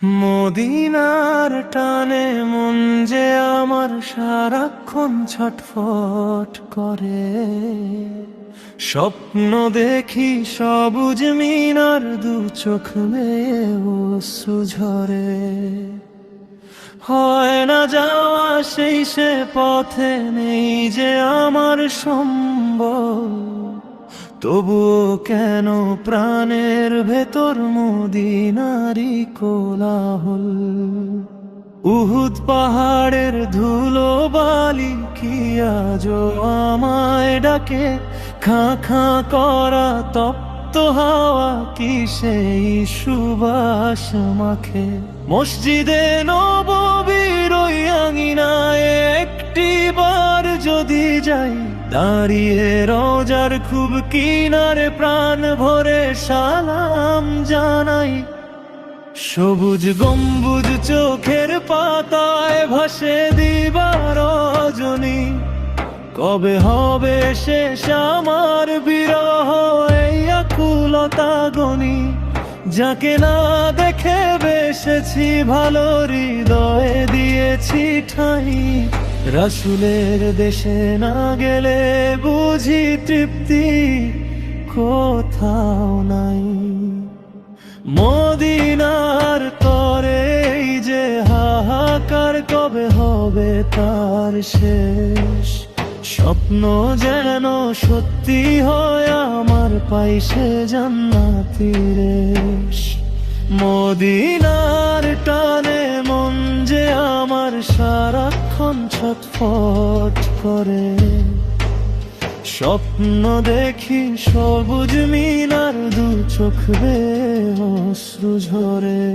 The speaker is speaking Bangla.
মদিনার টানে মন যে আমার সারাক্ষণ ছটফট করে। স্বপ্ন দেখি সবুজ মিনার, দু চোখ বেয়ে অশ্রু ঝরে। হয় না যাওয়া সেই সে পথে, নেই যে আমার সম্বল। তবুও কেন প্রাণের ভেতর মদিনারি কোলাহল। উহুদ পাহাড়ের ধুলো বালি কি আজও আমায় ডাকে, খাঁ খাঁ করা তপ্ত হাওয়া কি সেই সুবাস মাখে। মসজিদে নববীর ওই আঙিনায় একটি বার যদি যাই, দাঁড়িয়ে রোজার খুব কিনারে প্রাণ ভরে সালাম জানাই। সবুজ গম্বুজ চোখের পাতায় ভাসে দিবা রজনী, কবে হবে শেষ আমার বিরহ এই আকুলতা গনি। যাকে না দেখে বেসেছি ভালো, হৃদয়ে দিয়েছি ঠাঁই। রাসূলের দেশে না গেলে বুঝি তৃপ্তি কোথাও নাই। মদিনার তরে এই যে হাহাকার, কবে হবে তার শেষ। স্বপ্ন যেন সত্যি হয় আমার, পাই সে জান্নাতি রেশ। মদিনার টানে মন যে আমার সারাক্ষণ ছটফট করে। স্বপ্ন দেখি সবুজ মিনার, দু চোখ বেয়ে অশ্রু ঝরে।